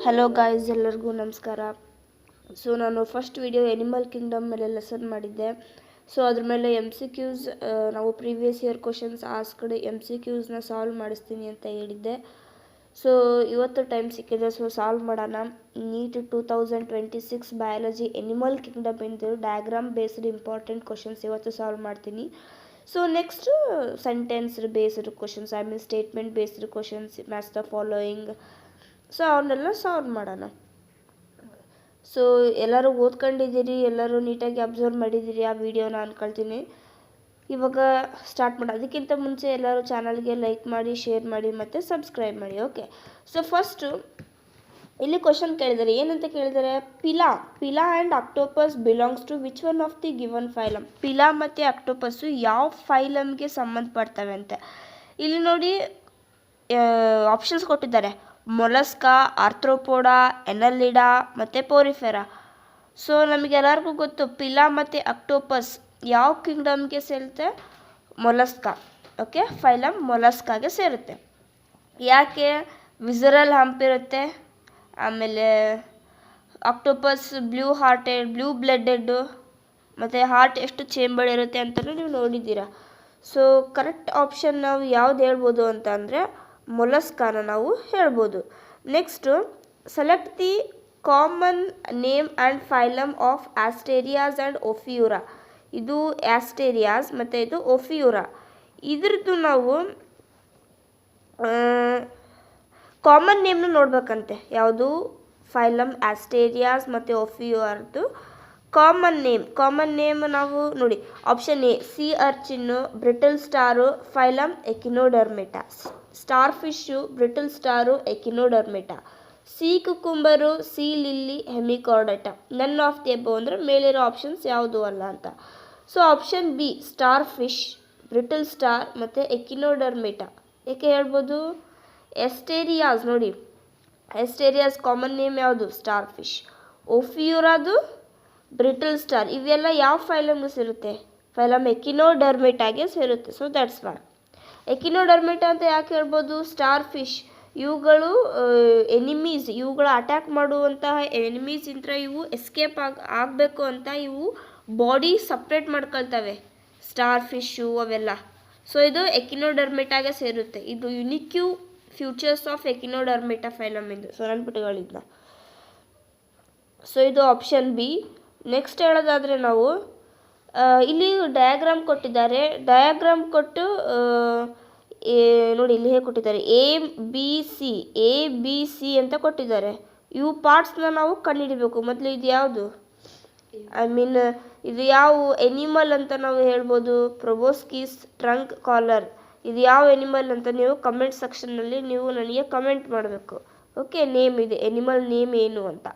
Hello guys, ಎಲ್ಲರಿಗೂ ನಮಸ್ಕಾರ. So ನಾನು ಫಸ್ಟ್ ವಿಡಿಯೋ ಎನಿಮಲ್ ಕಿಂಗ್ಡಮ್ ಮೇಲೆ ಲೆಸನ್ ಮಾಡಿದ್ದೆ. ಸೊ ಅದ್ರ ಮೇಲೆ MCQs ನಾವು ಪ್ರೀವಿಯಸ್ ಇಯರ್ ಕ್ವಶನ್ಸ್ ಆಸ್ಕ್ಡ್ MCQsನ ಸಾಲ್ವ್ ಮಾಡಿಸ್ತೀನಿ ಅಂತ ಹೇಳಿದ್ದೆ. ಸೊ ಇವತ್ತು ಟೈಮ್ ಸಿಕ್ಕಿದೆ, ಸೊ ಸಾಲ್ವ್ ಮಾಡೋಣ. ನೀಟ್ 2026 ಬಯಾಲಜಿ ಎನಿಮಲ್ ಕಿಂಗ್ಡಮ್ ಇಂದು ಡಯಾಗ್ರಾಮ್ ಬೇಸ್ಡ್ ಇಂಪಾರ್ಟೆಂಟ್ ಕ್ವಶನ್ಸ್ ಇವತ್ತು ಸಾಲ್ವ್ ಮಾಡ್ತೀನಿ. So next sentence based questions, I mean statement based questions, match the following, so ಅವನ್ನೆಲ್ಲ ಸಾಲ್ವ್ ಮಾಡೋಣ. ಸೊ ಎಲ್ಲರೂ ಓದ್ಕೊಂಡಿದ್ದೀರಿ, ಎಲ್ಲರೂ ನೀಟಾಗಿ ಅಬ್ಸರ್ವ್ ಮಾಡಿದ್ದೀರಿ ಆ ವಿಡಿಯೋನ ಅಂದ್ಕೊಳ್ತೀನಿ. ಇವಾಗ ಸ್ಟಾರ್ಟ್ ಮಾಡೋಣ. ಅದಕ್ಕಿಂತ ಮುಂಚೆ ಎಲ್ಲರೂ ಚಾನಲ್ಗೆ ಲೈಕ್ ಮಾಡಿ, ಶೇರ್ ಮಾಡಿ ಮತ್ತು ಸಬ್ಸ್ಕ್ರೈಬ್ ಮಾಡಿ. ಓಕೆ, ಸೊ ಫಸ್ಟು ಇಲ್ಲಿ ಕ್ವಶನ್ ಕೇಳಿದ್ದಾರೆ. ಏನಂತ ಕೇಳಿದ್ದಾರೆ? Pila and octopus belongs to which one of the given phylum. Pila ಮತ್ತು ಆಕ್ಟೋಪಸ್ಸು ಯಾವ ಫೈಲಮ್ಗೆ ಸಂಬಂಧಪಡ್ತವೆ ಅಂತ ಇಲ್ಲಿ ನೋಡಿ ಆಪ್ಷನ್ಸ್ ಕೊಟ್ಟಿದ್ದಾರೆ. ಮೊಲಸ್ಕಾ, ಆರ್ಥ್ರೋಪೋಡಾ, ಎನಲಿಡಾ ಮತ್ತು ಪೋರಿಫೆರಾ. ಸೊ ನಮಗೆಲ್ಲರಿಗೂ ಗೊತ್ತು ಪಿಲಾ ಮತ್ತು ಆಕ್ಟೋಪಸ್ ಯಾವ ಕಿಂಗ್ಡಮ್ಗೆ ಸೇರುತ್ತೆ? ಮೊಲಸ್ಕಾ. ಓಕೆ, ಫೈಲಮ್ ಮೊಲಸ್ಕಾಗೆ ಸೇರುತ್ತೆ. ಯಾಕೆ? ವಿಸರಲ್ ಹಂಪ್ ಇರುತ್ತೆ, ಆಮೇಲೆ octopus blue hearted, blue blooded, ಮತ್ತು ಹಾರ್ಟ್ ಎಷ್ಟು ಚೇಂಬರ್ ಇರುತ್ತೆ ಅಂತಲೂ ನೀವು ನೋಡಿದ್ದೀರಾ. ಸೊ ಕರೆಕ್ಟ್ ಆಪ್ಷನ್ ನಾವು ಯಾವ್ದು ಹೇಳ್ಬೋದು ಅಂತ ಅಂದರೆ ಮೊಲಸ್ಕಾನ ನಾವು ಹೇಳ್ಬೋದು. Next select the common name and phylum of Asterias and Ophiura. ಇದು ಆಸ್ಟೇರಿಯಾಸ್ ಮತ್ತು ಇದು ಒಫಿಯೂರಾ. ಇದ್ರದ್ದು ನಾವು ಕಾಮನ್ ನೇಮ್ನ ನೋಡ್ಬೇಕಂತೆ. ಯಾವುದು? ಫೈಲಮ್ ಆಸ್ಟೇರಿಯಾಸ್ ಮತ್ತು ಒಫಿಯೂರಾದ್ದು ಕಾಮನ್ ನೇಮ್ ನಾವು ನೋಡಿ. Option A sea urchin, brittle star, phylum Echinodermata. Star fish, brittle star, Echinodermata. Sea cucumber, sea lily, Hemichordata. None of the above ಅಂದರೆ ಮೇಲಿರೋ ಆಪ್ಷನ್ಸ್ ಯಾವುದು ಅಲ್ಲ ಅಂತ. So option B star fish, brittle star ಮತ್ತು Echinodermata. ಏಕೆ ಹೇಳ್ಬೋದು? Asterias ನೋಡಿ, Asterias common name ಯಾವುದು? Star fish. ಒಫಿಯೂರಾದು ಬ್ರಿಟಲ್ ಸ್ಟಾರ್. ಇವೆಲ್ಲ ಯಾವ ಫೈಲಮ್ಗೆ ಸೇರುತ್ತೆ? ಫೈಲಮ್ ಎಕಿನೋಡರ್ಮೆಟಾಗೆ ಸೇರುತ್ತೆ. ಸೊ ದ್ಯಾಟ್ಸ್ ವೈ ಎಕಿನೋಡರ್ಮೆಟಾ ಅಂತ ಯಾಕೆ ಹೇಳ್ಬೋದು? ಸ್ಟಾರ್ ಫಿಶ್ ಇವುಗಳು ಎನಿಮೀಸ್, ಇವುಗಳ ಅಟ್ಯಾಕ್ ಮಾಡುವಂತಹ ಎನಿಮೀಸ್ ಇಂತ್ರ ಇವು ಎಸ್ಕೇಪ್ ಆಗಬೇಕು ಅಂತ ಇವು ಬಾಡಿ ಸಪ್ರೇಟ್ ಮಾಡ್ಕೊಳ್ತವೆ, ಸ್ಟಾರ್ ಫಿಶ್ಶು ಅವೆಲ್ಲ. ಸೊ ಇದು ಎಕಿನೋಡರ್ಮೆಟಾಗೆ ಸೇರುತ್ತೆ. ಇದು ಯುನಿಕ್ಯೂ ಫ್ಯೂಚರ್ಸ್ ಆಫ್ ಎಕಿನೋಡರ್ಮೆಟಾ ಫೈಲಮ್ ಇದು. ಸೊ ನೆನ್ಪಿಟ್ಟುಗಳಿದ್ನ. ಸೊ ಇದು ಆಪ್ಷನ್ ಬಿ. ನೆಕ್ಸ್ಟ್ ಹೇಳೋದಾದರೆ ನಾವು ಇಲ್ಲಿ ಡಯಾಗ್ರಾಮ್ ಕೊಟ್ಟಿದ್ದಾರೆ. ಡಯಾಗ್ರಾಮ್ ಕೊಟ್ಟು ನೋಡಿ ಇಲ್ಲಿ ಹೇಗೆ ಕೊಟ್ಟಿದ್ದಾರೆ, ಎ ಬಿ ಸಿ ಅಂತ ಕೊಟ್ಟಿದ್ದಾರೆ. ಇವು ಪಾರ್ಟ್ಸ್ನ ನಾವು ಕಂಡುಹಿಡಬೇಕು. ಮೊದಲು ಇದು ಯಾವುದು? ಐ ಮೀನ್ ಇದು ಯಾವ ಎನಿಮಲ್ ಅಂತ ನಾವು ಹೇಳ್ಬೋದು? ಪ್ರೊಬೋಸ್ಕಿಸ್ ಟ್ರಂಕ್ ಕಾಲರ್. ಇದು ಯಾವ ಎನಿಮಲ್ ಅಂತ ನೀವು ಕಮೆಂಟ್ ಸೆಕ್ಷನ್ನಲ್ಲಿ ನೀವು ನನಗೆ ಕಮೆಂಟ್ ಮಾಡಬೇಕು. ಓಕೆ, ನೇಮ್ ಇದೆ, ಎನಿಮಲ್ ನೇಮ್ ಏನು ಅಂತ.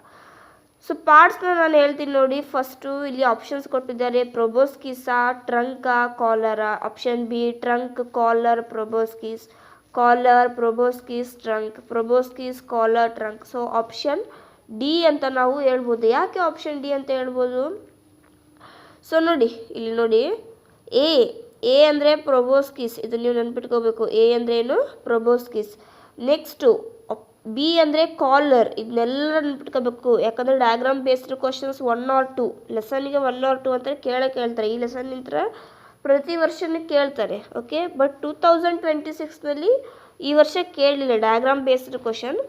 ಸೊ ಪಾರ್ಟ್ಸ್ನ ನಾನು ಹೇಳ್ತೀನಿ ನೋಡಿ. ಫಸ್ಟು ಇಲ್ಲಿ ಆಪ್ಷನ್ಸ್ ಕೊಟ್ಟಿದ್ದಾರೆ. ಪ್ರೊಬೋಸ್ಕಿಸಾ, ಟ್ರಂಕಾ, ಕಾಲರ. Option B trunk, collar, proboscis. Collar, proboscis, trunk, proboscis, collar, trunk. So option D ಅಂತ ನಾವು ಹೇಳ್ಬೋದು. ಯಾಕೆ ಆಪ್ಷನ್ ಡಿ ಅಂತ ಹೇಳ್ಬೋದು? ಸೊ ನೋಡಿ ಇಲ್ಲಿ ನೋಡಿ, ಎ ಅಂದರೆ ಪ್ರೊಬೋಸ್ಕಿಸ್. ಇದು ನೀವು ನೆನ್ಪಿಟ್ಕೋಬೇಕು. ಎ ಅಂದರೆ ಏನು? ಪ್ರೊಬೋಸ್ಕಿಸ್. ನೆಕ್ಸ್ಟು ಬಿ ಅಂದರೆ ಕಾಲರ್. ಇದನ್ನೆಲ್ಲ ನೆನ್ಪಿಟ್ಕೋಬೇಕು. ಯಾಕಂದರೆ diagram based questions 1 or 2 ಲೆಸನ್ಗೆ 1 or 2 ಅಂತ ಕೇಳ್ತಾರೆ. ಈ ಲೆಸನ್ ನಿಂತರ ಪ್ರತಿ ವರ್ಷನೂ ಕೇಳ್ತಾರೆ. ಓಕೆ, ಬಟ್ 2026ನಲ್ಲಿ ಈ ವರ್ಷ ಕೇಳಲಿಲ್ಲ diagram based question.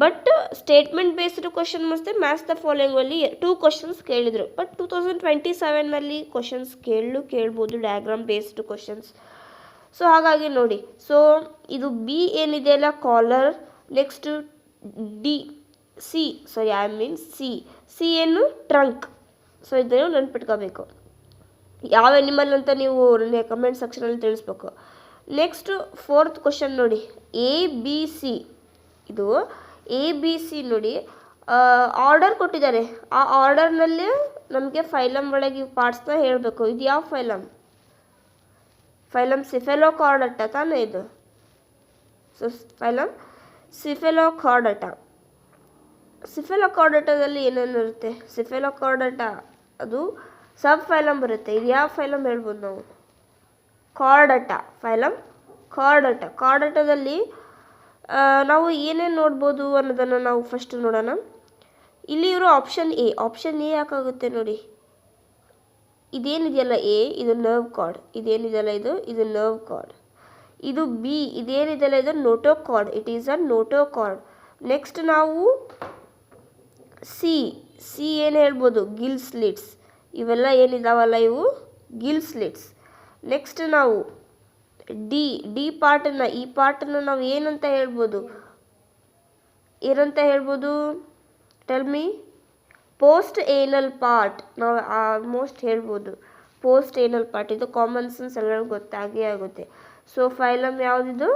But statement based question ಮತ್ತು ಮ್ಯಾಚ್ ದ ಫಾಲೋಯಿಂಗಲ್ಲಿ 2 ಕ್ವಶನ್ಸ್ ಕೇಳಿದರು. ಬಟ್ 2027ನಲ್ಲಿ ಕ್ವಶನ್ಸ್ ಕೇಳ್ಬೋದು ಡಯಾಗ್ರಾಮ್ ಬೇಸ್ಡ್ ಕ್ವಶನ್ಸ್. ಸೊ ಹಾಗಾಗಿ ನೋಡಿ, ಸೊ ಇದು ಬಿ ಏನಿದೆಯಲ್ಲ ಕಾಲರ್. ನೆಕ್ಸ್ಟ್ ಸಿ ಏನು? ಟ್ರಂಕ್. ಸೊ ಇದನ್ನು ನೆನ್ಪಿಟ್ಕೋಬೇಕು. ಯಾವ ಎನಿಮಲ್ ಅಂತ ನೀವು ನನಗೆ ಕಮೆಂಟ್ ಸೆಕ್ಷನಲ್ಲಿ ತಿಳಿಸ್ಬೇಕು. ನೆಕ್ಸ್ಟು 4th ಕ್ವಶನ್ ನೋಡಿ, ಎ ಬಿ ಸಿ. ಇದು ಎ ಬಿ ಸಿ ನೋಡಿ, ಆರ್ಡರ್ ಕೊಟ್ಟಿದ್ದಾರೆ. ಆ ಆರ್ಡರ್ನಲ್ಲಿ ನಮಗೆ ಫೈಲಮ್ ಒಳಗೆ ಈ ಪಾರ್ಟ್ಸ್ನ ಹೇಳಬೇಕು. ಇದು ಯಾವ ಫೈಲಮ್? ಫೈಲಮ್ ಸಿಫೆಲೋಕಾರ್ಡಟಾ ತಾನೇ ಇದು. So phylum ಸಿಫೆಲೋಕಾರ್ಡಟಾ. ಸಿಫೆಲೋಕಾರ್ಡಟಾದಲ್ಲಿ ಏನೇನು ಇರುತ್ತೆ? ಸಿಫೆಲೋಕಾರ್ಡಟಾ ಅದು ಸಬ್ ಫೈಲಮ್ ಬರುತ್ತೆ. ಇದು ಯಾವ ಫೈಲಮ್ ಹೇಳ್ಬೋದು ನಾವು? ಕಾರ್ಡಟಾ. ಫೈಲಮ್ ಕಾರ್ಡಟಾ. ಕಾರ್ಡಟಾದಲ್ಲಿ ನಾವು ಏನೇನು ನೋಡ್ಬೋದು ಅನ್ನೋದನ್ನು ನಾವು ಫಸ್ಟ್ ನೋಡೋಣ. ಇಲ್ಲಿ ಇವರು ಆಪ್ಷನ್ ಎ ಯಾಕಾಗುತ್ತೆ ನೋಡಿ. ಇದೇನಿದೆಯಲ್ಲ ಎ, ಇದು ನರ್ವ್ ಕಾರ್ಡ್. ಇದೇನಿದೆಯಲ್ಲ ಇದು ನರ್ವ್ ಕಾರ್ಡ್. ಇದು ಬಿ, ಇದೇನಿದೆಯಲ್ಲ ಇದು notochord. It is a notochord. Next ನಾವು ಸಿ ಏನು ಹೇಳ್ಬೋದು, ಗಿಲ್ ಸ್ಲಿಟ್ಸ್. ಇವೆಲ್ಲ ಏನಿದಾವಲ್ಲ ಇವು ಗಿಲ್ ಸ್ಲಿಟ್ಸ್. ನೆಕ್ಸ್ಟ್ ನಾವು ಡಿ ಪಾರ್ಟನ್ನು, ಈ ಪಾರ್ಟನ್ನು ನಾವು ಏನಂತ ಹೇಳ್ಬೋದು, tell me. Post anal part ನಾವು ಆಲ್ಮೋಸ್ಟ್ ಹೇಳ್ಬೋದು. ಪೋಸ್ಟ್ ಏನಲ್ ಪಾರ್ಟ್ ಇದು ಕಾಮನ್ ಸೆನ್ಸ್ ಎಲ್ಲರಿಗೂ ಗೊತ್ತಾಗೇ ಆಗುತ್ತೆ. ಸೊ ಫೈಲಮ್ ಯಾವುದಿದು,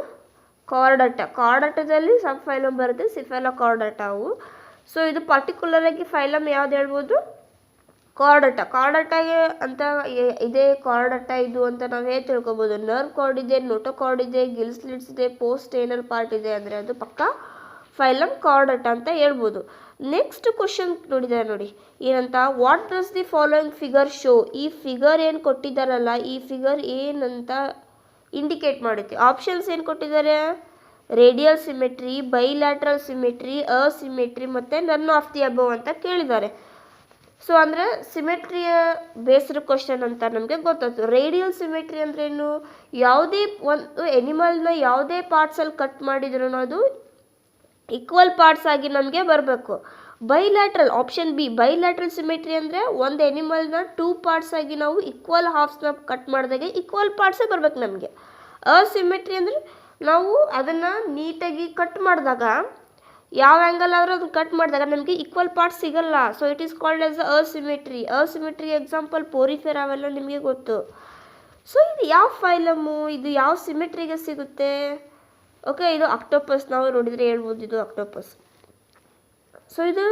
ಕಾರ್ಡಟ. ಕಾರ್ಡಟದಲ್ಲಿ ಸಬ್ ಫೈಲಮ್ ಬರುತ್ತೆ, ಸಿಫೆಲೋಕಾರ್ಡಟ ಅವು. ಸೊ ಇದು ಪರ್ಟಿಕ್ಯುಲರಾಗಿ ಫೈಲಮ್ ಯಾವ್ದು ಹೇಳ್ಬೋದು, ಕಾರ್ಡಟ. ಕಾರ್ಡಟಗೆ ಅಂತ ಇದೇ ಕಾರ್ಡಟ ಇದು ಅಂತ ನಾವು ಹೇಗೆ ತಿಳ್ಕೊಬೋದು. ನರ್ವ್ ಕಾರ್ಡ್ ಇದೆ, ನೋಟೋಕಾರ್ಡ್ ಇದೆ, ಗಿಲ್ ಸ್ಲಿಟ್ಸ್ ಇದೆ, ಪೋಸ್ಟ್ ಏನಲ್ ಪಾರ್ಟ್ ಇದೆ ಅಂದರೆ ಅದು ಪಕ್ಕ ಫೈಲಮ್ ಕಾರ್ಡಟ ಅಂತ ಹೇಳ್ಬೋದು. ನೆಕ್ಸ್ಟ್ ಕ್ವಶನ್ ನೋಡಿದ್ದಾರೆ ನೋಡಿ, ಏನಂತ, what does the following figure show. ಈ ಫಿಗರ್ ಏನು ಕೊಟ್ಟಿದ್ದಾರಲ್ಲ, ಈ ಫಿಗರ್ ಏನಂತ ಇಂಡಿಕೇಟ್ ಮಾಡುತ್ತೆ. ಆಪ್ಷನ್ಸ್ ಏನು ಕೊಟ್ಟಿದ್ದಾರೆ, radial symmetry, bilateral symmetry, asymmetry ಮತ್ತು ನನ್ ಆಫ್ ದಿ ಅಬವ್ ಅಂತ ಕೇಳಿದ್ದಾರೆ. ಸೊ ಅಂದರೆ ಸಿಮೆಟ್ರಿಯ ಬೇಸ್ಡ್ ಕ್ವಶನ್ ಅಂತ ನಮಗೆ ಗೊತ್ತಾಯ್ತು. ರೇಡಿಯಲ್ ಸಿಮೆಟ್ರಿ ಅಂದ್ರೇನು, ಯಾವುದೇ ಒಂದು ಎನಿಮಲ್ನ ಯಾವುದೇ ಪಾರ್ಟ್ಸಲ್ಲಿ ಕಟ್ ಮಾಡಿದ್ರು ಅದು ಈಕ್ವಲ್ ಪಾರ್ಟ್ಸ್ ಆಗಿ ನಮಗೆ ಬರಬೇಕು. Bilateral, option B, bilateral symmetry ಅಂದರೆ ಒಂದು ಎನಿಮಲ್ನ 2 ಪಾರ್ಟ್ಸ್ ಆಗಿ ನಾವು ಈಕ್ವಲ್ ಹಾಫ್ಸ್ನ ಕಟ್ ಮಾಡಿದಾಗೆ ಈಕ್ವಲ್ ಪಾರ್ಟ್ಸೇ ಬರಬೇಕು ನಮಗೆ. ಅಸಿಮೆಟ್ರಿ ಅಂದರೆ ನಾವು ಅದನ್ನು ನೀಟಾಗಿ ಕಟ್ ಮಾಡಿದಾಗ, ಯಾವ ಆ್ಯಂಗಲ್ ಆದರೂ ಅದನ್ನು ಕಟ್ ಮಾಡಿದಾಗ ನಮಗೆ ಈಕ್ವಲ್ ಪಾರ್ಟ್ಸ್ ಸಿಗಲ್ಲ. So it is called as asymmetry. Asymmetry example Porifera ಅವೆಲ್ಲ ನಿಮಗೆ ಗೊತ್ತು. ಸೊ ಇದು ಯಾವ ಫೈಲಮು, ಇದು ಯಾವ ಸಿಮೆಟ್ರಿಗೆ ಸಿಗುತ್ತೆ. ಓಕೆ, ಇದು ಆಕ್ಟೋಪಸ್. ನಾವು ನೋಡಿದರೆ ಹೇಳ್ಬೋದು ಇದು ಆಕ್ಟೋಪಸ್. ಸೊ ಇದು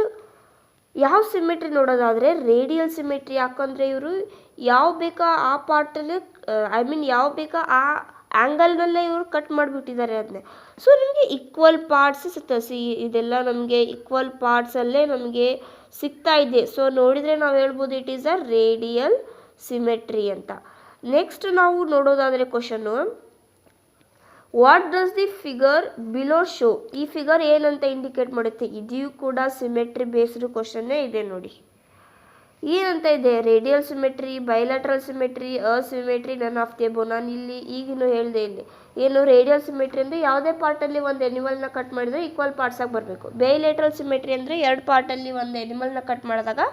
ಯಾವ ಸಿಮೆಟ್ರಿ ನೋಡೋದಾದರೆ ರೇಡಿಯಲ್ ಸಿಮೆಟ್ರಿ. ಯಾಕಂದರೆ ಇವರು ಯಾವ ಬೇಕಾ ಆ ಪಾರ್ಟಲ್ಲಿ, ಯಾವ ಬೇಕಾ ಆ ಆ್ಯಂಗಲ್ನಲ್ಲೇ ಇವರು ಕಟ್ ಮಾಡಿಬಿಟ್ಟಿದ್ದಾರೆ ಅದನ್ನೇ. ಸೊ ನಮಗೆ ಈಕ್ವಲ್ ಪಾರ್ಟ್ಸ್ ಸಿಗ್ತದೆ. ಇದೆಲ್ಲ ನಮಗೆ ಈಕ್ವಲ್ ಪಾರ್ಟ್ಸಲ್ಲೇ ನಮಗೆ ಸಿಗ್ತಾ ಇದೆ. ಸೊ ನೋಡಿದರೆ ನಾವು ಹೇಳ್ಬೋದು it is a radial symmetry ಅಂತ. ನೆಕ್ಸ್ಟ್ ನಾವು ನೋಡೋದಾದರೆ question, what does the figure below show. ಈ ಫಿಗರ್ ಏನಂತ ಇಂಡಿಕೇಟ್ ಮಾಡುತ್ತೆ. ಇದೂ ಕೂಡ ಸಿಮೆಟ್ರಿ ಬೇಸ್ಡ್ ಕ್ವಶನ್ನೇ ಇದೆ ನೋಡಿ. ಏನಂತ ಇದೆ, radial symmetry, bilateral symmetry, asymmetry, none of the above. ನಾನು ಇಲ್ಲಿ ಈಗಿನೂ ಹೇಳಿದೆ ಇಲ್ಲಿ ಏನು, ರೇಡಿಯಲ್ ಸಿಮೆಟ್ರಿ ಅಂದರೆ ಯಾವುದೇ ಪಾರ್ಟಲ್ಲಿ ಒಂದು ಎನಿಮಲ್ನ ಕಟ್ ಮಾಡಿದರೆ ಈಕ್ವಲ್ ಪಾರ್ಟ್ಸಾಗಿ ಬರಬೇಕು. ಬೈಲ್ಯಾಟ್ರಲ್ ಸಿಮೆಟ್ರಿ ಅಂದರೆ 2 ಪಾರ್ಟಲ್ಲಿ ಒಂದು ಎನಿಮಲ್ನ ಕಟ್ ಮಾಡಿದಾಗ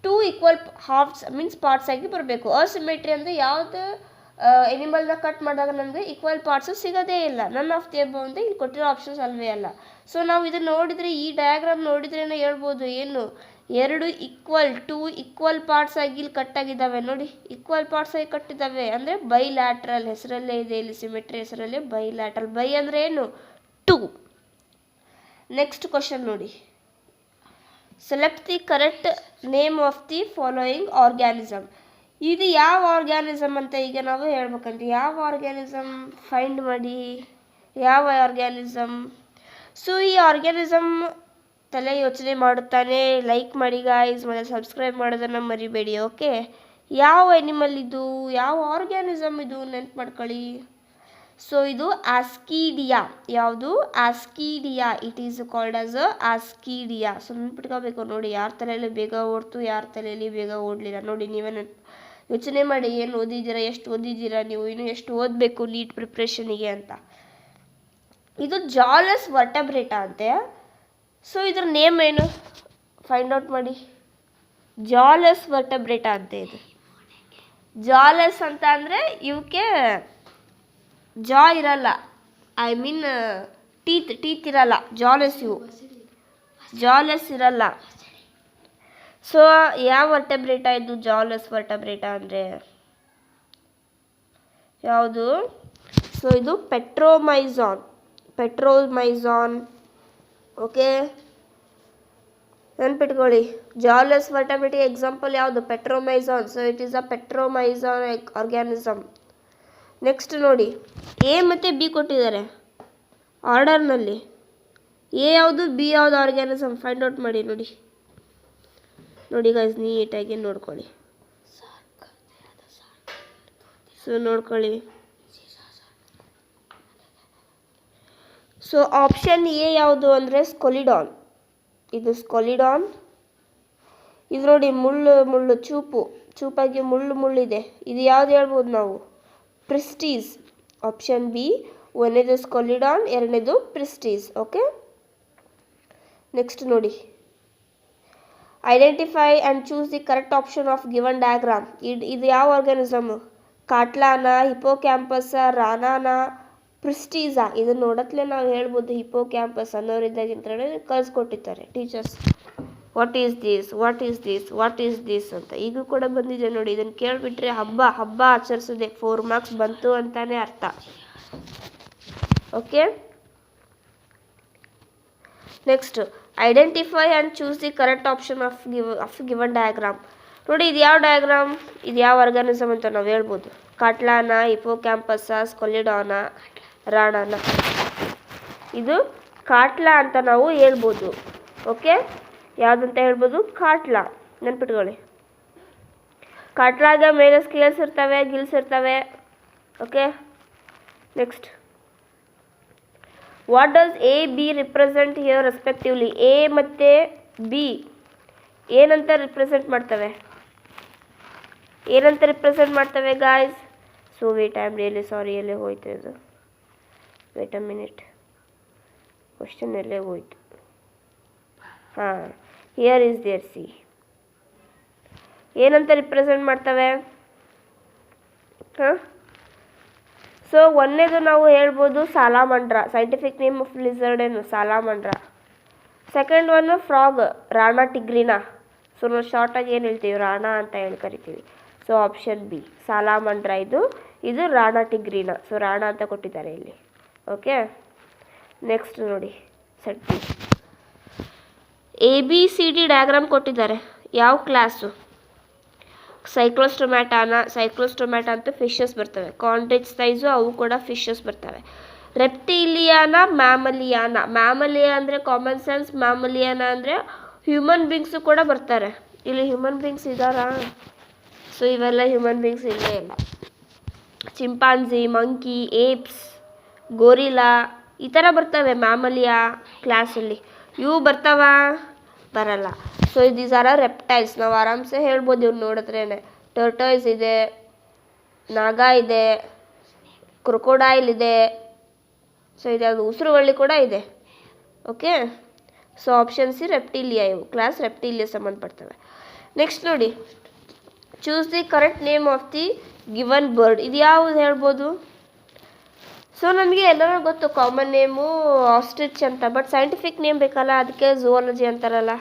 2 ಈಕ್ವಲ್ ಹಾಫ್ಸ್ ಮೀನ್ಸ್ ಪಾರ್ಟ್ಸ್ ಆಗಿ ಬರಬೇಕು. ಅಸಿಮೆಟ್ರಿ ಅಂದರೆ ಯಾವುದು ಎನಿಮಲ್ನ ಕಟ್ ಮಾಡಿದಾಗ ನಮಗೆ ಈಕ್ವಲ್ ಪಾರ್ಟ್ಸು ಸಿಗೋದೇ ಇಲ್ಲ. ನನ್ ಆಫ್ ದಿ ಅಬವ್ ಅಂದರೆ ಇಲ್ಲಿ ಕೊಟ್ಟಿರೋ ಆಪ್ಷನ್ಸ್ ಅಲ್ವೇ ಅಲ್ಲ. ಸೊ ನಾವು ಇದನ್ನು ನೋಡಿದರೆ, ಈ ಡಯಾಗ್ರಾಮ್ ನೋಡಿದ್ರೇ ಹೇಳ್ಬೋದು ಏನು, 2 ಈಕ್ವಲ್ ಪಾರ್ಟ್ಸ್ ಆಗಿ ಇಲ್ಲಿ ಕಟ್ಟಾಗಿದ್ದಾವೆ ನೋಡಿ. ಈಕ್ವಲ್ ಪಾರ್ಟ್ಸ್ ಆಗಿ ಕಟ್ಟಿದ್ದಾವೆ ಅಂದರೆ ಬೈಲ್ಯಾಟ್ರಲ್ ಹೆಸರಲ್ಲೇ ಇದೆ ಇಲ್ಲಿ, ಸಿಮೆಟ್ರಿ ಹೆಸರಲ್ಲೇ ಬೈಲ್ಯಾಟ್ರಲ್. ಬೈ ಅಂದರೆ ಏನು, 2. ನೆಕ್ಸ್ಟ್ ಕ್ವಶನ್ ನೋಡಿ, select the correct name of the following organism. ಇದು ಯಾವ ಆರ್ಗ್ಯಾನಿಸಮ್ ಅಂತ ಈಗ ನಾವು ಹೇಳ್ಬೇಕಂತ. ಯಾವ ಆರ್ಗ್ಯಾನಿಸಮ್ ಫೈಂಡ್ ಮಾಡಿ, ಯಾವ ಆರ್ಗ್ಯಾನಿಸಮ್. ಸೊ ಈ ಆರ್ಗ್ಯಾನಿಸಮ್ ತಲೆ ಯೋಚನೆ ಮಾಡುತ್ತಾನೆ. ಲೈಕ್ ಮಾಡಿ ಗಾಯ್ಸ್, ಮತ್ತು ಸಬ್ಸ್ಕ್ರೈಬ್ ಮಾಡೋದನ್ನು ಮರಿಬೇಡಿ. ಓಕೆ, ಯಾವ ಎನಿಮಲ್ ಇದು, ಯಾವ ಆರ್ಗ್ಯಾನಿಸಮ್ ಇದು ನೆನ್ಪು ಮಾಡ್ಕೊಳ್ಳಿ. ಸೊ ಇದು ಆಸ್ಕಿಡಿಯಾ. ಯಾವುದು, Ascidia. It is called as Ascidia. So ನೆನ್ಪಿಟ್ಕೋಬೇಕು ನೋಡಿ, ಯಾರ ತಲೆಯಲ್ಲಿ ಬೇಗ ಓಡ್ತು, ಯಾರ ತಲೆಯಲ್ಲಿ ಬೇಗ ಓಡಲಿಲ್ಲ ನೋಡಿ. ನೀವೇ ಯೋಚನೆ ಮಾಡಿ, ಏನು ಓದಿದ್ದೀರಾ, ಎಷ್ಟು ಓದಿದ್ದೀರಾ ನೀವು, ಇನ್ನು ಎಷ್ಟು ಓದಬೇಕು ನೀಟ್ ಪ್ರಿಪ್ರೇಷನಿಗೆ ಅಂತ. ಇದು ಜಾಲಸ್ ವರ್ಟಬ್ರೇಟಾ ಅಂತೆ. ಸೊ ಇದ್ರ ನೇಮ್ ಏನು ಫೈಂಡ್ ಔಟ್ ಮಾಡಿ. ಜಾಲಸ್ ವರ್ಟಬ್ರೇಟಾ ಅಂತೆ. ಇದು ಜಾಲಸ್ ಅಂತ ಅಂದರೆ ಇವಕ್ಕೆ ಜಾ ಇರಲ್ಲ, ಟೀತ್ ಇರಲ್ಲ. ಜಾಲಸ್, ಇವು ಜಾಲಸ್ ಇರಲ್ಲ. ಸೊ ಯಾವ ವರ್ಟಬ್ರೇಟಾ ಇದು, ಜಾಲಸ್ ವರ್ಟಬ್ರೇಟಾ ಅಂದರೆ ಯಾವುದು. ಸೊ ಇದು ಪೆಟ್ರೋಮೈಸಾನ್. ಓಕೆ, ನೆನ್ಪಿಟ್ಕೊಳ್ಳಿ. ಜಾಲಸ್ ವರ್ಟಬ್ರೇಟಿಗೆ ಎಕ್ಸಾಂಪಲ್ ಯಾವುದು, Petromyzon. So it is a Petromyzon organism. Next ನೋಡಿ, ಎ ಮತ್ತು ಬಿ ಕೊಟ್ಟಿದ್ದಾರೆ ಆರ್ಡರ್ನಲ್ಲಿ. ಎ ಯಾವುದು, ಬಿ ಯಾವುದು ಆರ್ಗ್ಯಾನಿಸಮ್ ಫೈಂಡ್ ಔಟ್ ಮಾಡಿ ನೋಡಿ ಗೈಸ್, ನೀಟಾಗಿ ನೋಡ್ಕೊಳ್ಳಿ. ಸೊ ನೋಡ್ಕೊಳ್ಳಿ. ಸೊ ಆಪ್ಷನ್ ಎ ಯಾವುದು ಅಂದರೆ ಸ್ಕೊಲಿಡಾನ್. ಇದು ಸ್ಕೊಲಿಡಾನ್. ಇದು ನೋಡಿ ಮುಳ್ಳು ಚೂಪಾಗಿ ಮುಳ್ಳಿದೆ. ಇದು ಯಾವ್ದು ಹೇಳ್ಬೋದು ನಾವು? ಪ್ರಿಸ್ಟೀಸ್. Option B. ಒಂದನೇದು ಸ್ಕೊಲಿಡಾನ್, ಎರಡನೇದು ಪ್ರಿಸ್ಟೀಸ್. ಓಕೆ, ನೆಕ್ಸ್ಟ್ ನೋಡಿ, identify and choose the correct option of given diagram. ಇದು ಯಾವ ಆರ್ಗಾನಿಸಮ್? ಕಾಟ್ಲಾನ, ಹಿಪೋಕ್ಯಾಂಪಸ್, ರಾನಾನ, ಪ್ರಿಸ್ಟೀಸಾ? ಇದನ್ನು ನೋಡತ್ಲೇ ನಾವು ಹೇಳ್ಬೋದು ಹಿಪೋಕ್ಯಾಂಪಸ್ ಅನ್ನೋರಿದ್ದಾಗಿಂತ ಕಳಿಸ್ಕೊಟ್ಟಿರ್ತಾರೆ ಟೀಚರ್ಸ್. ವಾಟ್ ಈಸ್ ದಿಸ್ ಅಂತ. ಈಗ ಕೂಡ ಬಂದಿದೆ ನೋಡಿ. ಇದನ್ನು ಕೇಳಿಬಿಟ್ರೆ ಹಬ್ಬ ಆಚರಿಸಿದೆ, 4 ಮಾರ್ಕ್ಸ್ ಬಂತು ಅಂತಾನೆ ಅರ್ಥ. Okay, next identify and choose the correct option of given diagram. ನೋಡಿ, ಇದು ಯಾವ ಡಯಾಗ್ರಾಮ್, ಇದು ಯಾವ ಆರ್ಗಾನಿಸಮ್ ಅಂತ ನಾವು ಹೇಳ್ಬೋದು? ಕಾಟ್ಲಾನ, ಹಿಪೋಕ್ಯಾಂಪಸ್, ಸ್ಕೊಲಿಡಾನ, ರಾಣಾನ? ಇದು ಕಾಟ್ಲಾ ಅಂತ ನಾವು ಹೇಳ್ಬೋದು. ಓಕೆ, ಯಾವುದಂತ ಹೇಳ್ಬೋದು? ಕಾಟ್ಲಾ. ನೆನ್ಪಿಟ್ಕೊಳ್ಳಿ. ಕಾಟ್ಲಾಗ ಮೇಲೆ ಸ್ಕೇಲ್ಸ್ ಇರ್ತವೆ, ಗಿಲ್ಸ್ ಇರ್ತವೆ. Okay, next, what does A B represent here respectively? A ಮತ್ತು ಬಿ ಏನಂತ ರಿಪ್ರೆಸೆಂಟ್ ಮಾಡ್ತವೆ guys? So wait, I am really sorry. ಎಲ್ಲೇ ಹೋಯ್ತು ಇದು? ವೇಟ್ ಅ ಮಿನಿಟ್, ಕ್ವಶನ್ ಎಲ್ಲೇ ಹೋಯ್ತು? ಹಾಂ, ಹಿಯರ್ ಈಸ್ ದೇರ್. ಸಿ ಏನಂತ ರಿಪ್ರೆಸೆಂಟ್ ಮಾಡ್ತವೆ? ಹಾಂ, ಸೊ ಒಂದನೇದು ನಾವು ಹೇಳ್ಬೋದು salamander. Scientific name of lizard ಏನು? Salamander. Second one frog, Rana tigrina. So ನಾವು ಶಾರ್ಟಾಗಿ ಏನು ಹೇಳ್ತೀವಿ? ರಾಣಾ ಅಂತ ಹೇಳಿ ಕರಿತೀವಿ. So option B salamander. ಇದು ರಾಣಾ ಟಿಗ್ರಿನಾ. ಸೊ ರಾಣಾ ಅಂತ ಕೊಟ್ಟಿದ್ದಾರೆ ಇಲ್ಲಿ. ಓಕೆ, ನೆಕ್ಸ್ಟ್ ನೋಡಿ, ಸೆಟ್ ABCD ಡಯಾಗ್ರಾಮ್ ಕೊಟ್ಟಿದ್ದಾರೆ. ಯಾವ ಕ್ಲಾಸು? ಸೈಕ್ಲೋಸ್ಟೊಮ್ಯಾಟ ಅಂತ ಫಿಶಸ್ ಬರ್ತವೆ. ಕಾಂಟ್ರಿಚ್ ಸೈಜು ಅವು ಕೂಡ ಫಿಶಸ್ ಬರ್ತವೆ. ರೆಪ್ಟಿಲಿಯಾನ, ಮ್ಯಾಮಲಿಯಾ ಅಂದರೆ ಕಾಮನ್ ಸೆನ್ಸ್, ಮ್ಯಾಮಲಿಯಾನ ಅಂದರೆ ಹ್ಯೂಮನ್ ಬೀಯಿಂಗ್ಸು ಕೂಡ ಬರ್ತಾರೆ. ಇಲ್ಲಿ ಹ್ಯೂಮನ್ ಬೀಯಿಂಗ್ಸ್ ಇದ್ದಾರಾ? ಸೊ ಇವೆಲ್ಲ ಹ್ಯೂಮನ್ ಬೀಯಿಂಗ್ಸ್ ಇಲ್ಲೇ ಇಲ್ಲ. ಚಿಂಪಾಂಜಿ, ಮಂಕಿ, ಏಪ್ಸ್, ಗೋರಿಲಾ ಈ ಥರ ಬರ್ತವೆ ಮ್ಯಾಮಲಿಯಾ ಕ್ಲಾಸಲ್ಲಿ. ಇವು ಬರಲ್ಲ. So these are reptiles. ನಾವು ಆರಾಮ್ಸೆ ಹೇಳ್ಬೋದು ಇವ್ರು ನೋಡಿದ್ರೇ. ಟರ್ಟೈಲ್ಸ್ ಇದೆ, ನಾಗ ಇದೆ, ಕ್ರೊಕೊಡೈಲ್ ಇದೆ. ಸೊ ಇದ್ಯಾವುದು? ಉಸಿರುವಳ್ಳಿ ಕೂಡ ಇದೆ. Okay, so option C Reptilia. ಇವು ಕ್ಲಾಸ್ ರೆಪ್ಟಿಲಿಯಾ ಸಂಬಂಧಪಡ್ತವೆ. ನೆಕ್ಸ್ಟ್ ನೋಡಿ, choose the correct name of the given bird. ಇದು ಯಾವುದು ಹೇಳ್ಬೋದು? ಸೊ ನಮಗೆ ಎಲ್ಲರೂ ಗೊತ್ತು ಕಾಮನ್ ನೇಮು ಆಸ್ಟ್ರಿಚ್ ಅಂತ. ಬಟ್ ಸೈಂಟಿಫಿಕ್ ನೇಮ್ ಬೇಕಲ್ಲ, ಅದಕ್ಕೆ ಝೂಯಾಲಜಿ ಅಂತಾರಲ್ಲ.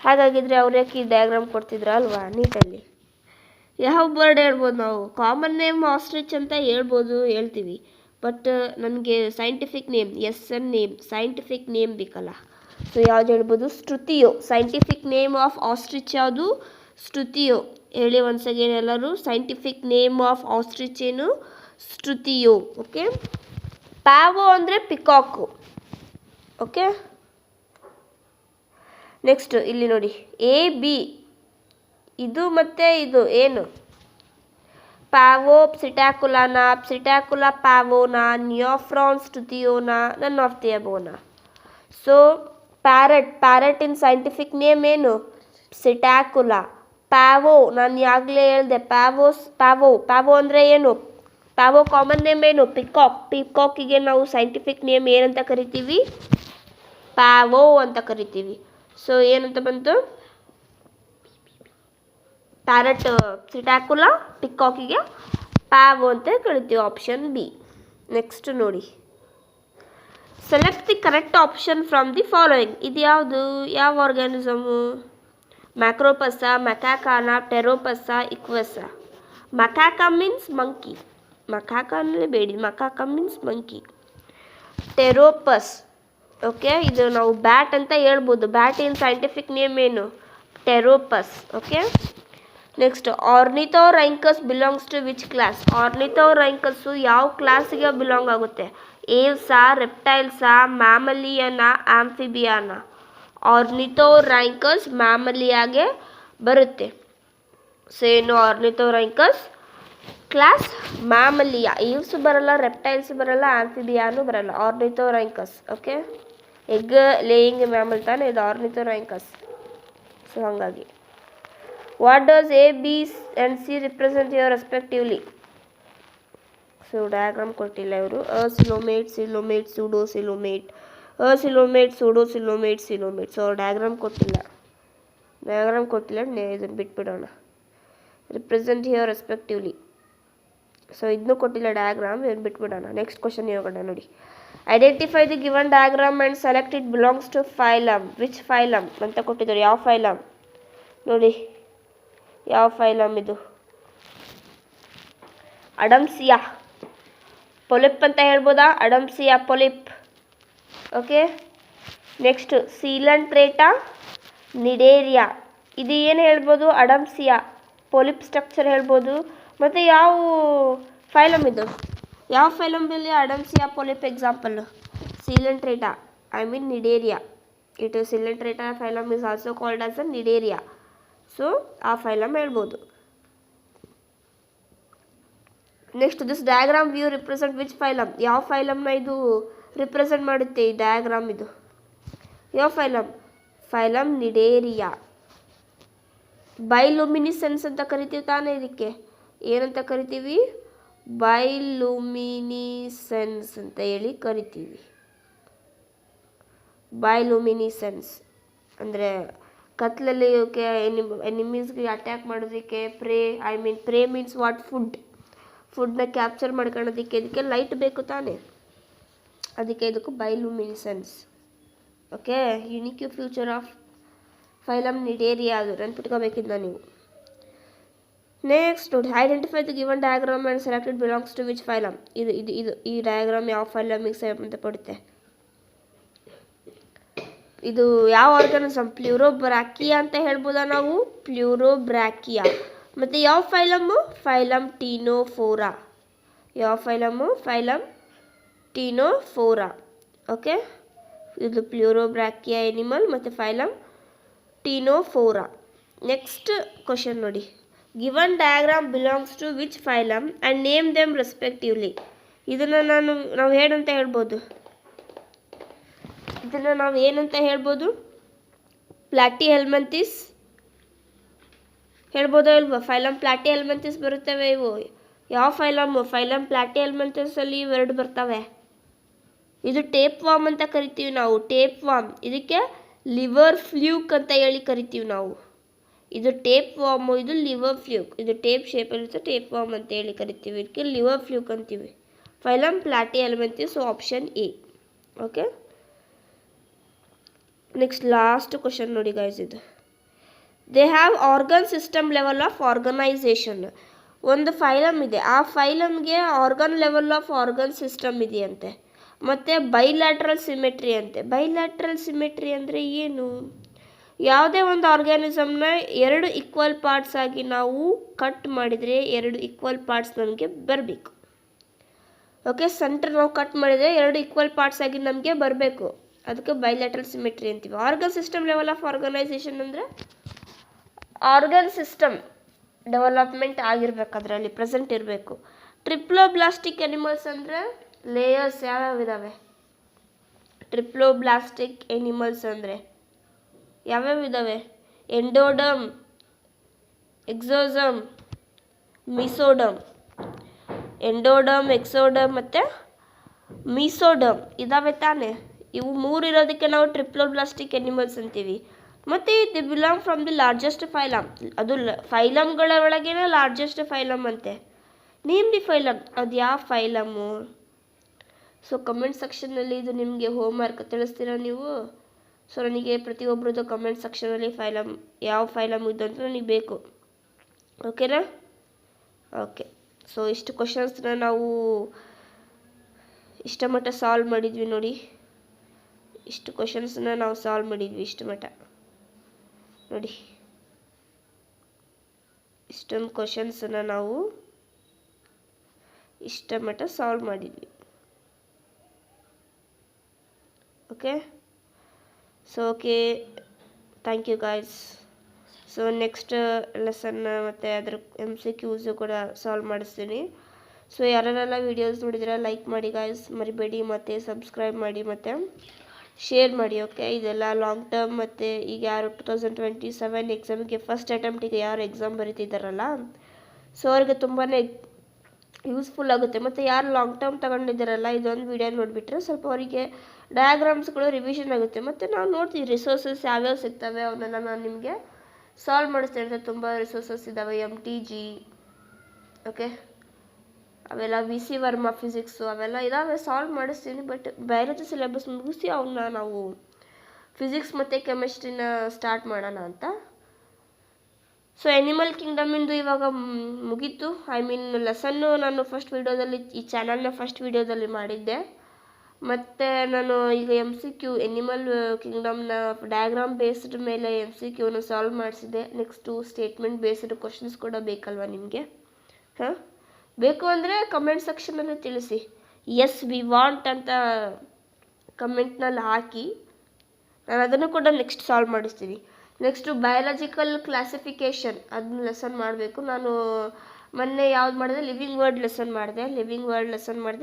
ಹಾಗಾಗಿದ್ರೆ ಅವ್ರು ಯಾಕೆ ಈ ಡಯಾಗ್ರಾಮ್ ಕೊಡ್ತಿದ್ರ ಅಲ್ವಾ ನೀಟಲ್ಲಿ? ಯಾವ ಬರ್ಡ್ ಹೇಳ್ಬೋದು ನಾವು? ಕಾಮನ್ ನೇಮ್ ಆಸ್ಟ್ರಿಚ್ ಅಂತ ಹೇಳ್ತೀವಿ. ಬಟ್ ನಮಗೆ ಸೈಂಟಿಫಿಕ್ ನೇಮ್, ಸೈಂಟಿಫಿಕ್ ನೇಮ್ ಬೇಕಲ್ಲ. ಸೊ ಯಾವ್ದು ಹೇಳ್ಬೋದು? ಸ್ಟ್ರುತಿಯೋ. ಸೈಂಟಿಫಿಕ್ ನೇಮ್ ಆಫ್ ಆಸ್ಟ್ರಿಚ್ ಯಾವುದು? ಸ್ಟ್ರುತಿಯೋ. ಹೇಳಿ ಒನ್ಸ್ ಅಗೇನ್ ಎಲ್ಲರೂ. ಸೈಂಟಿಫಿಕ್ ನೇಮ್ ಆಫ್ ಆಸ್ಟ್ರಿಚ್ ಏನು? ಸ್ಟ್ರುತಿಯೋ. ಓಕೆ, ಪ್ಯಾವೋ ಅಂದರೆ ಪಿಕಾಕು. ಓಕೆ, ನೆಕ್ಸ್ಟ್ ಇಲ್ಲಿ ನೋಡಿ, AB ಇದು ಮತ್ತು ಇದು ಏನು? ಪ್ಯಾವೋ ಪ್ಸಿಟ್ಯಾಕುಲಾ ಪ್ಯಾವೋನಾ, ನಿಯೋಫ್ರಾನ್ ಸ್ಟ್ರುತಿಯೋನಾ, ನನ್ ಆಫ್ ದಿ ಅಬೋನಾ. So parrot in scientific name ಏನು? ಪ್ಸಿಟ್ಯಾಕುಲಾ. ಪ್ಯಾವೋ ನಾನು ಯಾಗಲೇ ಹೇಳಿದೆ, ಪ್ಯಾವೋ ಅಂದರೆ ಏನು? ಪ್ಯಾವೋ ಕಾಮನ್ ನೇಮ್ ಏನು? ಪಿಕಾಕಿಗೆ ನಾವು ಸೈಂಟಿಫಿಕ್ ನೇಮ್ ಏನಂತ ಕರಿತೀವಿ? ಪ್ಯಾವೋ ಅಂತ ಕರಿತೀವಿ. ಸೊ ಏನಂತ ಬಂತು? ಪ್ಯಾರೆಟ್ ಪ್ಸಿಟ್ಯಾಕುಲಾ, ಪಿಕಾಕಿಗೆ ಪ್ಯಾವೋ ಅಂತ ಕರಿತೀವಿ. Option B. ನೆಕ್ಸ್ಟ್ ನೋಡಿ, select the correct option from the following. ಇದು ಯಾವುದು? ಯಾವ ಆರ್ಗ್ಯಾನಿಸಮು? ಮ್ಯಾಕ್ರೋಪಸ್ಸಾ, ಮೆಕಾಕಾನ, ಟೆರೋಪಸ್ಸಾ, ಇಕ್ವಸ್ಸಾ? ಮಕಾಕ ಮೀನ್ಸ್ ಮಂಕಿ. ಮಕಾಕ ಅಂದರೆ ಬೇಡಿ. Macaca means monkey. Pteropus. Okay, ಇದು ನಾವು ಬ್ಯಾಟ್ ಅಂತ ಹೇಳ್ಬೋದು. ಬ್ಯಾಟ್ ಇನ್ ಸೈಂಟಿಫಿಕ್ ನೇಮ್ ಏನು? Pteropus. Okay, next Ornithorhynchus belongs to which class? Ornithorhynchus ಯಾವ ಕ್ಲಾಸಿಗೆ ಬಿಲಾಂಗ್ ಆಗುತ್ತೆ? ಏವ್ಸಾ, ರೆಪ್ಟೈಲ್ಸಾ, ಮ್ಯಾಮಲಿಯಾನಾ, ಆಂಫಿಬಿಯಾನಾ? ಆರ್ನಿಥೋರೈಂಕಸ್ ಮ್ಯಾಮಲಿಯಾಗೆ ಬರುತ್ತೆ. ಸೊ ಏನು? ಆರ್ನಿಥೋರೈಂಕಸ್ ಕ್ಲಾಸ್ ಮ್ಯಾಮಲಿಯಾ, ಈವ್ಸು ಬರಲ್ಲ, ರೆಪ್ಟೈಲ್ಸ್ ಬರಲ್ಲ, ಆಂಫಿಬಿಯಾನು ಬರಲ್ಲ, Ornithorhynchus. Okay, egg laying mammal ತಾನೆ ಇದು ಆರ್ನಿಥೋರೈಂಕಸ್. ಸೊ ಹಾಗಾಗಿ what does A B and C represent your respectively? So diagram ಕೊಟ್ಟಿಲ್ಲ ಇವರು. Coelomate, coelomate, pseudo coelomate, coelomate, pseudo coelomate, coelomate. So diagram ಕೊಟ್ಟಿಲ್ಲ, ಇದನ್ನು ಬಿಟ್ಬಿಡೋಣ. Represent here respectively. ಸೊ ಇದನ್ನು ಕೊಟ್ಟಿಲ್ಲ ಡಯಾಗ್ರಾಮ್, ಏನು ಬಿಟ್ಬಿಡೋಣ. ನೆಕ್ಸ್ಟ್ ಕ್ವಶನ್ ಹೋಗೋಣ ನೋಡಿ. Identify the given diagram and select it belongs to phylum. Which phylum ಅಂತ ಕೊಟ್ಟಿದ್ದಾರೆ. ಯಾವ ಫೈಲಮ್ ನೋಡಿ, ಯಾವ ಫೈಲಮ್ ಇದು? ಅಡಮ್ಸಿಯಾ ಪೊಲಿಪ್ ಅಂತ ಹೇಳ್ಬೋದಾ? Adamsia polyp. Okay, next Coelenterata Cnidaria. ಇದು ಏನು ಹೇಳ್ಬೋದು? ಅಡಮ್ಸಿಯಾ ಪೊಲಿಪ್ ಸ್ಟ್ರಕ್ಚರ್ ಹೇಳ್ಬೋದು. ಮತ್ತು ಯಾವ ಫೈಲಮ್ ಇದು? ಯಾವ ಫೈಲಮಲ್ಲಿ Adamsia polyp example? Coelenterata, I mean Cnidaria. It Coelenterata phylum is also called as a Cnidaria. So ಆ ಫೈಲಮ್ ಹೇಳ್ಬೋದು. Next this diagram view represent which phylum? ಯಾವ ಫೈಲಮ್ನ ಇದು ರಿಪ್ರೆಸೆಂಟ್ ಮಾಡುತ್ತೆ ಈ ಡಯಾಗ್ರಾಮ್? ಇದು ಯಾವ ಫೈಲಮ್? Phylum Cnidaria. ಬೈಲುಮಿನಿಸೆನ್ಸ್ ಅಂತ ಕರಿತೀವಿ ತಾನೇ ಇದಕ್ಕೆ. ಏನಂತ ಕರಿತೀವಿ? ಬೈಲುಮಿನಿಸೆನ್ಸ್ ಅಂತ ಹೇಳಿ ಕರಿತೀವಿ. ಬೈಲುಮಿನಿಸೆನ್ಸ್ ಅಂದರೆ ಕತ್ಲಲ್ಲಿ ಎನಿಮೀಸ್ಗೆ ಅಟ್ಯಾಕ್ ಮಾಡೋದಕ್ಕೆ, ಪ್ರೇ ಮೀನ್ಸ್ ವಾಟ್? ಫುಡ್ನ ಕ್ಯಾಪ್ಚರ್ ಮಾಡ್ಕೊಳ್ಳೋದಕ್ಕೆ ಇದಕ್ಕೆ ಲೈಟ್ ಬೇಕು ತಾನೆ, ಅದಕ್ಕೆ ಇದಕ್ಕೂ bioluminescence. Okay, unique feature of phylum Cnidaria, ಅದು ನೆನ್ಪಿಟ್ಕೋಬೇಕಿದ್ದ ನೀವು. ನೆಕ್ಸ್ಟ್ ನೋಡಿ, identify the given diagram and selected belongs to which phylum. ಇದು ಈ ಡಯಾಗ್ರಾಮ್ ಯಾವ ಫೈಲಮಿಗೆ ಸಂಬಂಧಪಡುತ್ತೆ? ಇದು ಯಾವ ಆರ್ಗಾನಿಸಮ್? ಪ್ಲ್ಯೂರೋಬ್ರಾಕಿಯಾ ಅಂತ ಹೇಳ್ಬೋದಾ ನಾವು? ಪ್ಲ್ಯೂರೋಬ್ರಾಕಿಯಾ. ಮತ್ತು ಯಾವ ಫೈಲಮ್ಮು? Phylum Ctenophora. ಯಾವ ಫೈಲಮ್ಮು? Phylum Ctenophora. ಓಕೆ, ಇದು ಪ್ಲ್ಯೂರೋಬ್ರಾಕಿಯಾ ಎನಿಮಲ್ ಮತ್ತು ಫೈಲಮ್ ಟೀನೋಫೋರಾ. ನೆಕ್ಸ್ಟ್ ಕ್ವಶನ್ ನೋಡಿ, given diagram belongs to which phylum and name them respectively. ಇದನ್ನು ನಾವು ಏನಂತ ಹೇಳ್ಬೋದು? ಇದನ್ನು ನಾವು ಏನಂತ ಹೇಳ್ಬೋದು? ಪ್ಲಾಟಿ ಹೆಲ್ಮಂಥಿಸ್ ಹೇಳ್ಬೋದೋ ಇಲ್ವೋ? ಫೈಲಮ್ ಪ್ಲಾಟಿ ಹೆಲ್ಮಂಥಿಸ್ ಬರುತ್ತವೆ ಇವು. ಯಾವ ಫೈಲಮ್ಮು? ಫೈಲಮ್ ಪ್ಲಾಟಿ ಹೆಲ್ಮಂಥಿಸಲ್ಲಿ ಇವೆರಡು ಬರ್ತವೆ. ಇದು ಟೇಪ್ ವಾಮ್ ಅಂತ ಕರಿತೀವಿ ನಾವು, ಟೇಪ್ ವಾಮ್. ಇದಕ್ಕೆ ಲಿವರ್ ಫ್ಲ್ಯೂಕ್ ಅಂತ ಹೇಳಿ ಕರಿತೀವಿ ನಾವು. ಇದು ಟೇಪ್ ವಾಮು, ಇದು ಲಿವರ್ ಫ್ಲ್ಯೂಕ್. ಇದು ಟೇಪ್ ಶೇಪಲ್ಲಿರುತ್ತೆ, ಟೇಪ್ ವಾಮ್ ಅಂತ ಹೇಳಿ ಕರಿತೀವಿ. ಇದಕ್ಕೆ ಲಿವರ್ ಫ್ಲ್ಯೂಕ್ ಅಂತೀವಿ. Phylum Platyhelminthes, option A. Okay, next last question ನೋಡಿ ಗೈಸ್. ಇದು they have organ system level of organization. ಒಂದು ಫೈಲಮ್ ಇದೆ, ಆ ಫೈಲಮ್ಗೆ organ level of organ system ಇದೆಯಂತೆ. ಮತ್ತು ಬೈಲ್ಯಾಟ್ರಲ್ ಸಿಮೆಟ್ರಿ ಅಂತೆ. ಬೈಲ್ಯಾಟ್ರಲ್ ಸಿಮೆಟ್ರಿ ಅಂದರೆ ಏನು? ಯಾವುದೇ ಒಂದು ಆರ್ಗ್ಯಾನಿಸಮ್ನ ಎರಡು ಈಕ್ವಲ್ ಪಾರ್ಟ್ಸ್ ಆಗಿ ನಾವು ಕಟ್ ಮಾಡಿದರೆ ಎರಡು ಈಕ್ವಲ್ ಪಾರ್ಟ್ಸ್ ನಮಗೆ ಬರಬೇಕು. ಓಕೆ, ಸೆಂಟರ್ ನಾವು ಕಟ್ ಮಾಡಿದರೆ ಎರಡು ಈಕ್ವಲ್ ಪಾರ್ಟ್ಸ್ ಆಗಿ ನಮಗೆ ಬರಬೇಕು. ಅದಕ್ಕೆ ಬೈಲ್ಯಾಟ್ರಲ್ ಸಿಮೆಟ್ರಿ ಅಂತೀವಿ. Organ system level of organisation ಅಂದರೆ ಆರ್ಗನ್ ಸಿಸ್ಟಮ್ ಡೆವಲಪ್ಮೆಂಟ್ ಆಗಿರ್ಬೇಕು, ಅದರಲ್ಲಿ ಪ್ರೆಸೆಂಟ್ ಇರಬೇಕು. ಟ್ರಿಪ್ಲೋಬ್ಲಾಸ್ಟಿಕ್ ಎನಿಮಲ್ಸ್ ಅಂದರೆ ಲೇಯರ್ಸ್ ಯಾವ್ಯಾವ ಇದ್ದಾವೆ? ಟ್ರಿಪ್ಲೋಬ್ಲಾಸ್ಟಿಕ್ ಎನಿಮಲ್ಸ್ ಅಂದರೆ ಯಾವ್ಯಾವ ಇದ್ದಾವೆ? ಎಂಡೋಡಮ್, ಎಕ್ಸೋಸಮ್, ಮಿಸೋಡಮ್. ಎಂಡೋಡಮ್, ಎಕ್ಸೋಡಮ್ ಮತ್ತು ಮಿಸೋಡಮ್ ಇದಾವೆ ತಾನೆ. ಇವು ಮೂರು ಇರೋದಕ್ಕೆ ನಾವು ಟ್ರಿಪ್ಲೋಬ್ಲಾಸ್ಟಿಕ್ ಎನಿಮಲ್ಸ್ ಅಂತೀವಿ. ಮತ್ತು the belong from the largest phylum. ಅದು ಫೈಲಮ್ಗಳ ಒಳಗೇನೆ ಲಾರ್ಜೆಸ್ಟ್ ಫೈಲಮ್ ಅಂತೆ. Name the phylum. ಅದು ಯಾವ ಫೈಲಮ್ಮು? ಸೊ ಕಮೆಂಟ್ ಸೆಕ್ಷನ್ನಲ್ಲಿ ಇದು ನಿಮಗೆ ಹೋಮ್ವರ್ಕ್ ತಿಳಿಸ್ತೀರಾ ನೀವು. ಸೊ ನನಗೆ ಪ್ರತಿಯೊಬ್ಬರದ್ದು ಕಮೆಂಟ್ ಸೆಕ್ಷನಲ್ಲಿ ಫೈಲಮ್ ಯಾವ ಫೈಲಮ್ ಇದು ಅಂತ ನನಗೆ ಬೇಕು. ಓಕೆನಾ? ಓಕೆ, ಸೊ ಇಷ್ಟು ಕ್ವಶನ್ಸ್ನ ನಾವು ಇಷ್ಟ ಮಟ್ಟ ಸಾಲ್ವ್ ಮಾಡಿದ್ವಿ ನೋಡಿ. ಇಷ್ಟು ಕ್ವಶನ್ಸನ್ನ ನಾವು ಸಾಲ್ವ್ ಮಾಡಿದ್ವಿ ಇಷ್ಟು ಮಟ್ಟ ನೋಡಿ. ಇಷ್ಟೊಂದು ಕ್ವಶನ್ಸನ್ನ ನಾವು ಇಷ್ಟ ಮಟ್ಟ ಸಾಲ್ವ್ ಮಾಡಿದ್ವಿ. Okay, so okay, thank you guys. So next lesson ಮತ್ತು ಅದ್ರ MCQs ಕೂಡ ಸಾಲ್ವ್ ಮಾಡಿಸ್ತೀನಿ. ಸೊ ಯಾರೆಲ್ಲ ವೀಡಿಯೋಸ್ ನೋಡಿದ್ರೆ ಲೈಕ್ ಮಾಡಿ ಗಾಯ್ಸ್, ಮರಿಬೇಡಿ, ಮತ್ತು ಸಬ್ಸ್ಕ್ರೈಬ್ ಮಾಡಿ ಮತ್ತು ಶೇರ್ ಮಾಡಿ. ಓಕೆ, ಇದೆಲ್ಲ ಲಾಂಗ್ ಟರ್ಮ್ ಮತ್ತು ಈಗ ಯಾರು 2027 ಎಕ್ಸಾಮಿಗೆ ಫಸ್ಟ್ ಅಟೆಂಪ್ಟಿಗೆ ಯಾರು ಎಕ್ಸಾಮ್ ಬರೀತಿದ್ದಾರಲ್ಲ, ಸೊ ಅವ್ರಿಗೆ ತುಂಬಾ ಯೂಸ್ಫುಲ್ ಆಗುತ್ತೆ. ಮತ್ತು ಯಾರು ಲಾಂಗ್ ಟರ್ಮ್ ತಗೊಂಡಿದ್ದಾರಲ್ಲ, ಇದೊಂದು ವಿಡಿಯೋ ನೋಡಿಬಿಟ್ರೆ ಸ್ವಲ್ಪ ಅವರಿಗೆ ಡಯಾಗ್ರಾಮ್ಸ್ಗಳು ರಿವಿಷನ್ ಆಗುತ್ತೆ. ಮತ್ತು ನಾವು ನೋಡ್ತೀವಿ ರಿಸೋರ್ಸಸ್ ಯಾವ್ಯಾವ ಸಿಗ್ತವೆ, ಅವನ್ನೆಲ್ಲ ನಾನು ನಿಮಗೆ ಸಾಲ್ವ್ ಮಾಡಿಸ್ತೇನೆ ಅಂತ. ತುಂಬ ರಿಸೋರ್ಸಸ್ ಇದ್ದಾವೆ, MTG, ಓಕೆ, ಅವೆಲ್ಲ VC ವರ್ಮಾ ಫಿಸಿಕ್ಸು ಅವೆಲ್ಲ ಇದಾವೆ, ಸಾಲ್ವ್ ಮಾಡಿಸ್ತೀನಿ. ಬಟ್ ಬಯಾಲಜಿ ಸಿಲೆಬಸ್ ಮುಗಿಸಿ ಅವನ್ನ ನಾವು ಫಿಸಿಕ್ಸ್ ಮತ್ತು ಕೆಮಿಸ್ಟ್ರಿನ ಸ್ಟಾರ್ಟ್ ಮಾಡೋಣ ಅಂತ. ಸೊ ಎನಿಮಲ್ ಕಿಂಗ್ಡಮಿಂದು ಇವಾಗ ಮುಗೀತು. ಐ ಮೀನ್ ಲೆಸನ್ನು ನಾನು ಫಸ್ಟ್ ವೀಡಿಯೋದಲ್ಲಿ, ಈ ಚಾನಲ್ನ ಫಸ್ಟ್ ವೀಡಿಯೋದಲ್ಲಿ ಮಾಡಿದ್ದೆ. ಮತ್ತು ನಾನು ಈಗ MCQ ಎನಿಮಲ್ ಕಿಂಗ್ಡಮ್ನ ಡಯಾಗ್ರಾಮ್ ಬೇಸ್ಡ್ ಮೇಲೆ MCQನ ಸಾಲ್ವ್ ಮಾಡಿಸಿದೆ. ನೆಕ್ಸ್ಟು ಸ್ಟೇಟ್ಮೆಂಟ್ ಬೇಸ್ಡ್ ಕ್ವಶನ್ಸ್ ಕೂಡ ಬೇಕಲ್ವ ನಿಮಗೆ? ಹಾಂ, ಬೇಕು ಅಂದರೆ ಕಮೆಂಟ್ ಸೆಕ್ಷನಲ್ಲಿ ತಿಳಿಸಿ. ಎಸ್ ವಿ ವಾಂಟ್ ಅಂತ ಕಮೆಂಟ್ನಲ್ಲಿ ಹಾಕಿ, ನಾನು ಅದನ್ನು ಕೂಡ ನೆಕ್ಸ್ಟ್ ಸಾಲ್ವ್ ಮಾಡಿಸ್ತೀನಿ. ನೆಕ್ಸ್ಟು ಬಯಾಲಜಿಕಲ್ ಕ್ಲಾಸಿಫಿಕೇಷನ್ ಅದನ್ನ ಲೆಸನ್ ಮಾಡಬೇಕು. ನಾನು ಮೊನ್ನೆ ಯಾವ್ದು ಮಾಡಿದೆ, ಲಿವಿಂಗ್ ವರ್ಡ್ ಲೆಸನ್ ಮಾಡಿದೆ.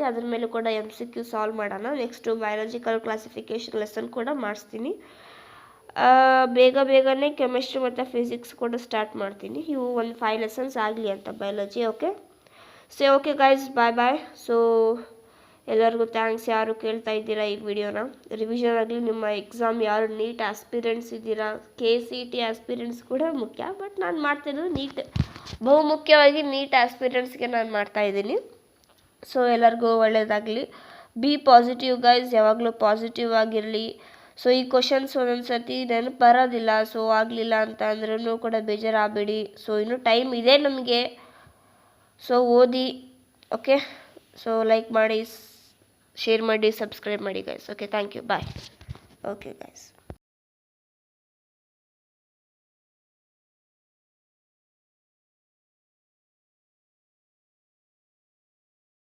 ಅದ್ರ ಮೇಲೆ ಕೂಡ MCQ ಸಾಲ್ವ್ ಮಾಡೋಣ. ನೆಕ್ಸ್ಟು ಬಯಾಲಜಿಕಲ್ ಕ್ಲಾಸಿಫಿಕೇಷನ್ ಲೆಸನ್ ಕೂಡ ಮಾಡಿಸ್ತೀನಿ. ಬೇಗನೆ ಕೆಮಿಸ್ಟ್ರಿ ಮತ್ತು ಫಿಸಿಕ್ಸ್ ಕೂಡ ಸ್ಟಾರ್ಟ್ ಮಾಡ್ತೀನಿ. ಇವು ಒಂದು 5 ಲೆಸನ್ಸ್ ಆಗಲಿ ಅಂತ ಬಯಾಲಜಿ. ಓಕೆ, ಓಕೆ ಗೈಸ್, ಬಾಯ್. ಸೊ ಎಲ್ಲರಿಗೂ ಥ್ಯಾಂಕ್ಸ್ ಯಾರು ಕೇಳ್ತಾ ಇದ್ದೀರಾ ಈ ವಿಡಿಯೋನ. ರಿವಿಷನ್ ಆಗಲಿ, ನಿಮ್ಮ ಎಕ್ಸಾಮ್ ಯಾರು ನೀಟ್ ಆಸ್ಪಿರೆಂಟ್ಸ್ ಇದ್ದೀರಾ, KCET ಆಸ್ಪಿರೆಂಟ್ಸ್ ಕೂಡ ಮುಖ್ಯ, ಬಟ್ ನಾನು ಮಾಡ್ತಿರೋದು ನೀಟ್, ಬಹುಮುಖ್ಯವಾಗಿ ನೀಟ್ ಆಸ್ಪಿರೆಂಟ್ಸ್ಗೆ ನಾನು ಮಾಡ್ತಾಯಿದ್ದೀನಿ. ಸೊ ಎಲ್ಲರಿಗೂ ಒಳ್ಳೆಯದಾಗಲಿ. ಬಿ ಪಾಸಿಟಿವ್ ಗೈಸ್, ಯಾವಾಗಲೂ ಪಾಸಿಟಿವ್ ಆಗಿರಲಿ. ಸೊ ಈ ಕ್ವಶನ್ಸ್ ಒಂದೊಂದು ಸರ್ತಿ ನೆನಪು ಬರೋದಿಲ್ಲ, ಸೊ ಆಗಲಿಲ್ಲ ಅಂತ ಅಂದ್ರೂ ಕೂಡ ಬೇಜಾರಾಗಬೇಡಿ. ಸೊ ಇನ್ನೂ ಟೈಮ್ ಇದೆ ನಮಗೆ, ಸೊ ಓದಿ. ಓಕೆ, ಸೊ ಲೈಕ್ ಮಾಡಿ, ಶೇರ್ ಮಾಡಿ, ಸಬ್ಸ್ಕ್ರೈಬ್ ಮಾಡಿ guys. Okay, thank you, bye. Okay guys.